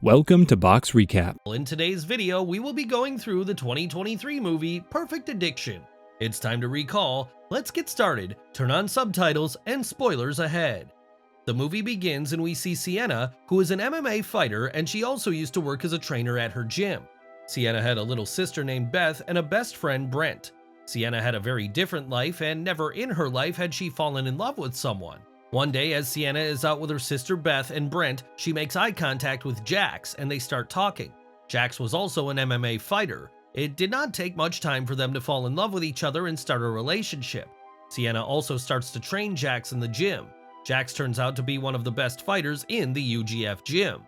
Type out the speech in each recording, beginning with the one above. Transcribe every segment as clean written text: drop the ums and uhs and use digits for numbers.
Welcome to Box Recap. In today's video, we will be going through the 2023 movie Perfect Addiction. It's time to recall, let's get started, turn on subtitles, and spoilers ahead. The movie begins and we see Sienna, who is an MMA fighter, and she also used to work as a trainer at her gym. Sienna had a little sister named Beth and a best friend, Brent. Sienna had a very different life, and never in her life had she fallen in love with someone. One day, as Sienna is out with her sister Beth and Brent, she makes eye contact with Jax and they start talking. Jax was also an MMA fighter. It did not take much time for them to fall in love with each other and start a relationship. Sienna also starts to train Jax in the gym. Jax turns out to be one of the best fighters in the UGF gym.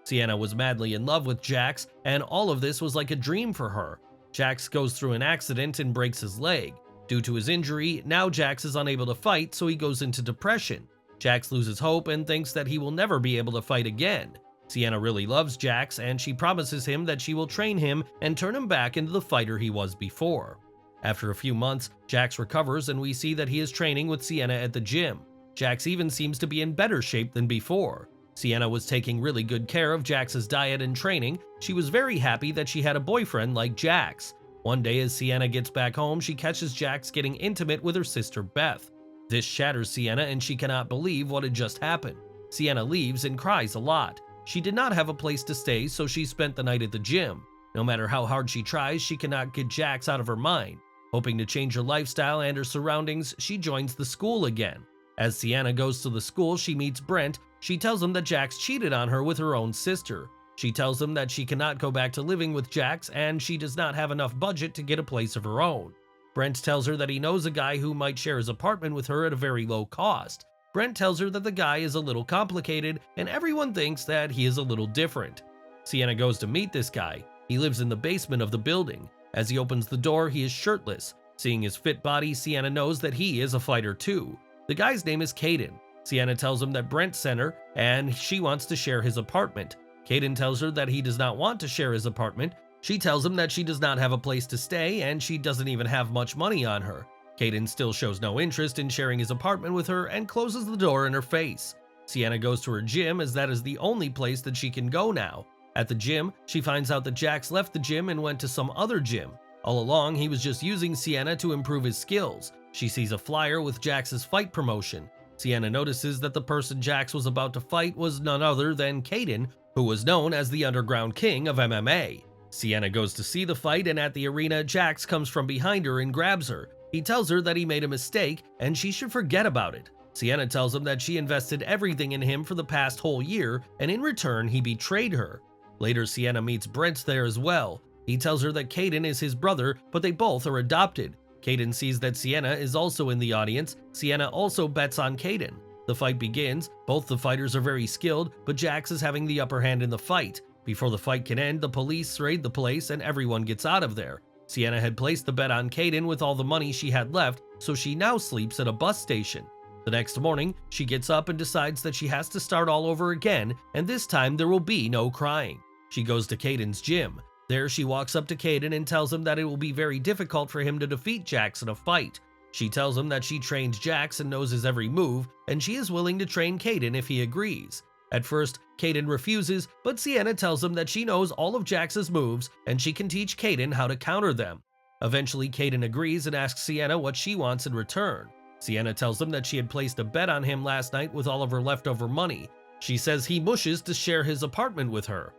Sienna was madly in love with Jax, and all of this was like a dream for her. Jax goes through an accident and breaks his leg. Due to his injury, now Jax is unable to fight, so he goes into depression. Jax loses hope and thinks that he will never be able to fight again. Sienna really loves Jax, and she promises him that she will train him and turn him back into the fighter he was before. After a few months, Jax recovers and we see that he is training with Sienna at the gym. Jax even seems to be in better shape than before. Sienna was taking really good care of Jax's diet and training. She was very happy that she had a boyfriend like Jax. One day as Sienna gets back home, she catches Jax getting intimate with her sister Beth. This shatters Sienna and she cannot believe what had just happened. Sienna leaves and cries a lot. She did not have a place to stay, so she spent the night at the gym. No matter how hard she tries, she cannot get Jax out of her mind. Hoping to change her lifestyle and her surroundings, she joins the school again. As Sienna goes to the school, she meets Brent. She tells him that Jax cheated on her with her own sister. She tells him that she cannot go back to living with Jax and she does not have enough budget to get a place of her own. Brent tells her that he knows a guy who might share his apartment with her at a very low cost. Brent tells her that the guy is a little complicated and everyone thinks that he is a little different. Sienna goes to meet this guy. He lives in the basement of the building. As he opens the door, he is shirtless. Seeing his fit body, Sienna knows that he is a fighter too. The guy's name is Kayden. Sienna tells him that Brent sent her and she wants to share his apartment. Kayden tells her that he does not want to share his apartment. She tells him that she does not have a place to stay and she doesn't even have much money on her. Kayden still shows no interest in sharing his apartment with her and closes the door in her face. Sienna goes to her gym as that is the only place that she can go now. At the gym, she finds out that Jax left the gym and went to some other gym. All along, he was just using Sienna to improve his skills. She sees a flyer with Jax's fight promotion. Sienna notices that the person Jax was about to fight was none other than Kayden, who was known as the Underground King of MMA. Sienna goes to see the fight, and at the arena, Jax comes from behind her and grabs her. He tells her that he made a mistake and she should forget about it. Sienna tells him that she invested everything in him for the past whole year, and in return, he betrayed her. Later, Sienna meets Brent there as well. He tells her that Kayden is his brother, but they both are adopted. Kayden sees that Sienna is also in the audience. Sienna also bets on Kayden. The fight begins. Both the fighters are very skilled, but Jax is having the upper hand in the fight. Before the fight can end, the police raid the place and everyone gets out of there. Sienna had placed the bet on Kayden with all the money she had left, so she now sleeps at a bus station. The next morning, she gets up and decides that she has to start all over again, and this time there will be no crying. She goes to Kayden's gym. There she walks up to Kayden and tells him that it will be very difficult for him to defeat Jax in a fight. She tells him that she trained Jax and knows his every move, and she is willing to train Kayden if he agrees. At first, Kayden refuses, but Sienna tells him that she knows all of Jax's moves and she can teach Kayden how to counter them. Eventually, Kayden agrees and asks Sienna what she wants in return. Sienna tells him that she had placed a bet on him last night with all of her leftover money. She says he wishes to share his apartment with her.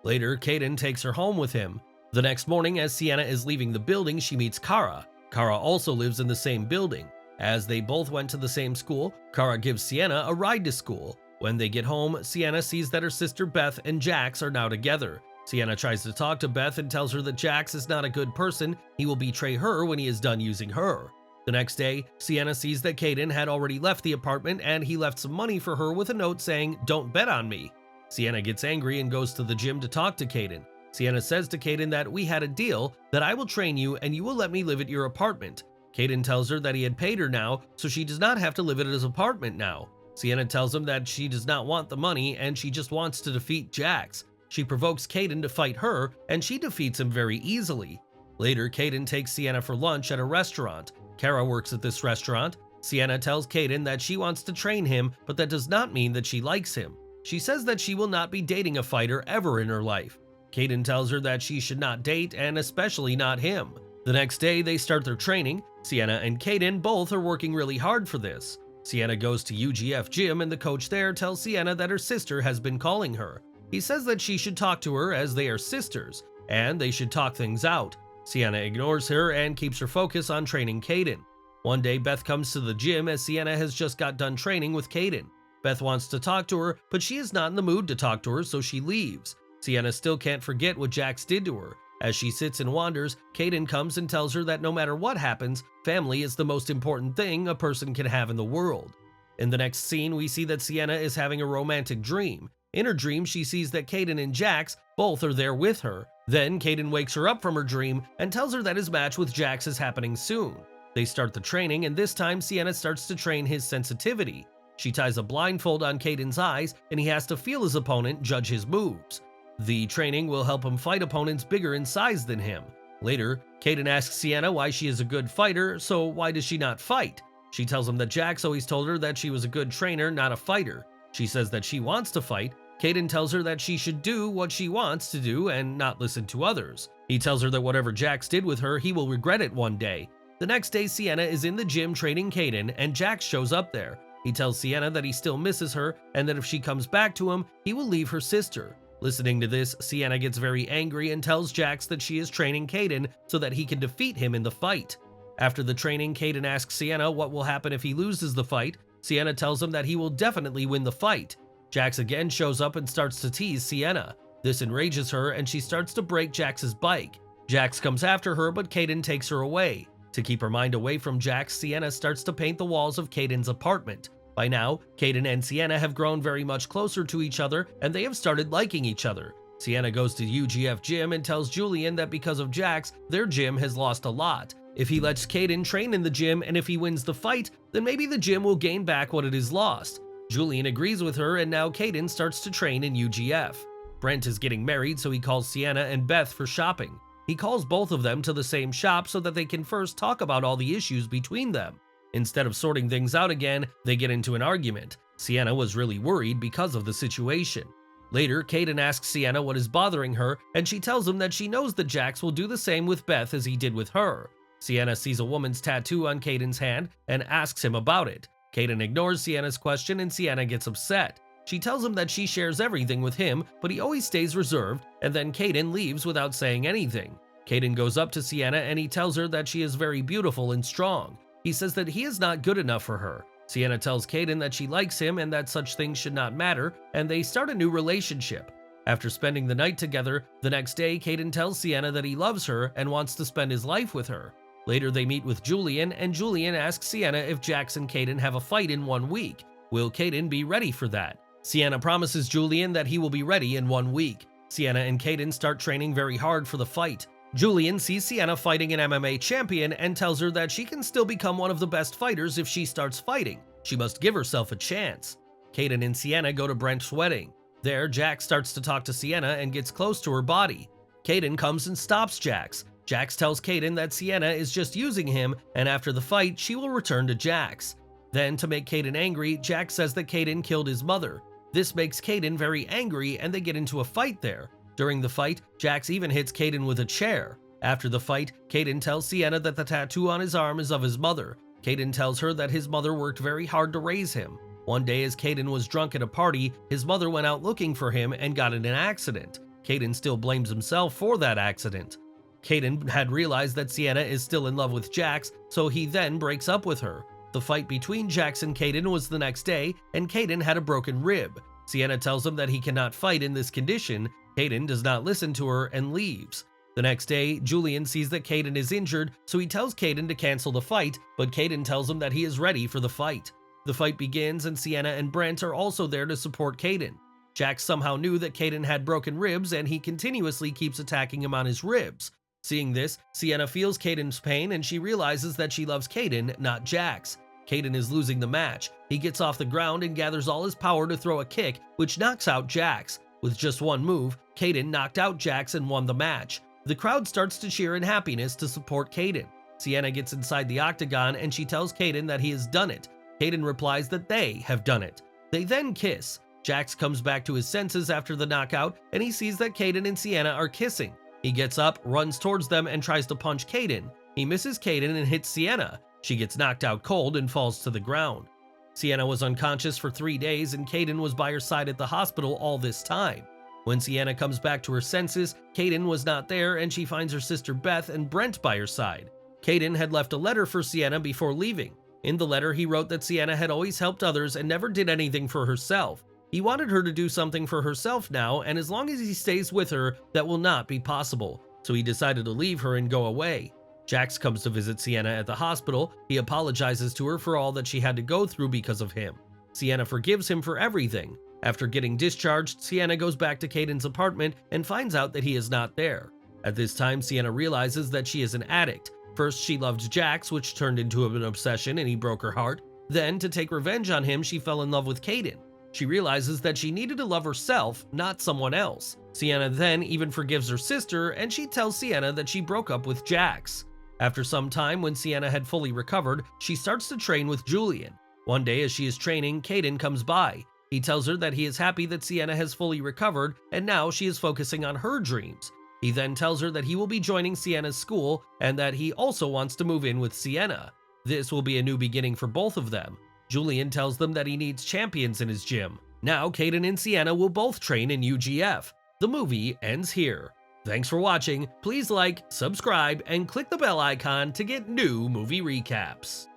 Later, Kayden takes her home with him. The next morning, as Sienna is leaving the building, she meets Kara. Kara also lives in the same building. As they both went to the same school, Kara gives Sienna a ride to school. When they get home, Sienna sees that her sister Beth and Jax are now together. Sienna tries to talk to Beth and tells her that Jax is not a good person. He will betray her when he is done using her. The next day, Sienna sees that Kayden had already left the apartment and he left some money for her with a note saying, "Don't bet on me." Sienna gets angry and goes to the gym to talk to Kayden. Sienna says to Kayden that we had a deal, that I will train you and you will let me live at your apartment. Kayden tells her that he had paid her now, so she does not have to live at his apartment now. Sienna tells him that she does not want the money and she just wants to defeat Jax. She provokes Kayden to fight her and she defeats him very easily. Later, Kayden takes Sienna for lunch at a restaurant. Kara works at this restaurant. Sienna tells Kayden that she wants to train him, but that does not mean that she likes him. She says that she will not be dating a fighter ever in her life. Kayden tells her that she should not date, and especially not him. The next day, they start their training. Sienna and Kayden both are working really hard for this. Sienna goes to UGF gym, and the coach there tells Sienna that her sister has been calling her. He says that she should talk to her as they are sisters, and they should talk things out. Sienna ignores her and keeps her focus on training Kayden. One day, Beth comes to the gym as Sienna has just got done training with Kayden. Beth wants to talk to her, but she is not in the mood to talk to her, so she leaves. Sienna still can't forget what Jax did to her. As she sits and wanders, Kayden comes and tells her that no matter what happens, family is the most important thing a person can have in the world. In the next scene, we see that Sienna is having a romantic dream. In her dream, she sees that Kayden and Jax both are there with her. Then Kayden wakes her up from her dream and tells her that his match with Jax is happening soon. They start the training, and this time Sienna starts to train his sensitivity. She ties a blindfold on Kayden's eyes, and he has to feel his opponent judge his moves. The training will help him fight opponents bigger in size than him. Later, Kayden asks Sienna why she is a good fighter, so why does she not fight? She tells him that Jax always told her that she was a good trainer, not a fighter. She says that she wants to fight. Kayden tells her that she should do what she wants to do and not listen to others. He tells her that whatever Jax did with her, he will regret it one day. The next day, Sienna is in the gym training Kayden, and Jax shows up there. He tells Sienna that he still misses her, and that if she comes back to him, he will leave her sister. Listening to this, Sienna gets very angry and tells Jax that she is training Kayden so that he can defeat him in the fight. After the training, Kayden asks Sienna what will happen if he loses the fight. Sienna tells him that he will definitely win the fight. Jax again shows up and starts to tease Sienna. This enrages her, and she starts to break Jax's bike. Jax comes after her, but Kayden takes her away. To keep her mind away from Jax, Sienna starts to paint the walls of Kayden's apartment. By now, Kayden and Sienna have grown very much closer to each other, and they have started liking each other. Sienna goes to UGF gym and tells Julian that because of Jax, their gym has lost a lot. If he lets Kayden train in the gym, and if he wins the fight, then maybe the gym will gain back what it has lost. Julian agrees with her, and now Kayden starts to train in UGF. Brent is getting married, so he calls Sienna and Beth for shopping. He calls both of them to the same shop so that they can first talk about all the issues between them. Instead of sorting things out again, they get into an argument. Sienna was really worried because of the situation. Later, Kayden asks Sienna what is bothering her, and she tells him that she knows that Jax will do the same with Beth as he did with her. Sienna sees a woman's tattoo on Kayden's hand and asks him about it. Kayden ignores Sienna's question, and Sienna gets upset. She tells him that she shares everything with him, but he always stays reserved, and then Kayden leaves without saying anything. Kayden goes up to Sienna and he tells her that she is very beautiful and strong. He says that he is not good enough for her. Sienna tells Kayden that she likes him and that such things should not matter, and they start a new relationship. After spending the night together, the next day Kayden tells Sienna that he loves her and wants to spend his life with her. Later they meet with Julian, and Julian asks Sienna if Jax and Kayden have a fight in 1 week. Will Kayden be ready for that? Sienna promises Julian that he will be ready in 1 week. Sienna and Kayden start training very hard for the fight. Julian sees Sienna fighting an MMA champion and tells her that she can still become one of the best fighters if she starts fighting. She must give herself a chance. Kayden and Sienna go to Brent's wedding. There, Jax starts to talk to Sienna and gets close to her body. Kayden comes and stops Jax. Jax tells Kayden that Sienna is just using him, and after the fight, she will return to Jax. Then, to make Kayden angry, Jax says that Kayden killed his mother. This makes Kayden very angry, and they get into a fight there. During the fight, Jax even hits Kayden with a chair. After the fight, Kayden tells Sienna that the tattoo on his arm is of his mother. Kayden tells her that his mother worked very hard to raise him. One day as Kayden was drunk at a party, his mother went out looking for him and got in an accident. Kayden still blames himself for that accident. Kayden had realized that Sienna is still in love with Jax, so he then breaks up with her. The fight between Jax and Kayden was the next day, and Kayden had a broken rib. Sienna tells him that he cannot fight in this condition. Kayden does not listen to her and leaves. The next day, Julian sees that Kayden is injured, so he tells Kayden to cancel the fight, but Kayden tells him that he is ready for the fight. The fight begins, and Sienna and Brent are also there to support Kayden. Jax somehow knew that Kayden had broken ribs, and he continuously keeps attacking him on his ribs. Seeing this, Sienna feels Kayden's pain, and she realizes that she loves Kayden, not Jax. Kayden is losing the match. He gets off the ground and gathers all his power to throw a kick, which knocks out Jax. With just one move, Kayden knocked out Jax and won the match. The crowd starts to cheer in happiness to support Kayden. Sienna gets inside the octagon and she tells Kayden that he has done it. Kayden replies that they have done it. They then kiss. Jax comes back to his senses after the knockout, and he sees that Kayden and Sienna are kissing. He gets up, runs towards them, and tries to punch Kayden. He misses Kayden and hits Sienna. She gets knocked out cold and falls to the ground. Sienna was unconscious for 3 days, and Kayden was by her side at the hospital all this time. When Sienna comes back to her senses, Kayden was not there, and she finds her sister Beth and Brent by her side. Kayden had left a letter for Sienna before leaving. In the letter, he wrote that Sienna had always helped others and never did anything for herself. He wanted her to do something for herself now, and as long as he stays with her, that will not be possible. So he decided to leave her and go away. Jax comes to visit Sienna at the hospital. He apologizes to her for all that she had to go through because of him. Sienna forgives him for everything. After getting discharged, Sienna goes back to Kayden's apartment and finds out that he is not there. At this time, Sienna realizes that she is an addict. First, she loved Jax, which turned into an obsession and he broke her heart. Then, to take revenge on him, she fell in love with Kayden. She realizes that she needed to love herself, not someone else. Sienna then even forgives her sister, and she tells Sienna that she broke up with Jax. After some time, when Sienna had fully recovered, she starts to train with Julian. One day, as she is training, Kayden comes by. He tells her that he is happy that Sienna has fully recovered, and now she is focusing on her dreams. He then tells her that he will be joining Sienna's school, and that he also wants to move in with Sienna. This will be a new beginning for both of them. Julian tells them that he needs champions in his gym. Now, Kayden and Sienna will both train in UGF. The movie ends here. Thanks for watching. Please like, subscribe, and click the bell icon to get new movie recaps.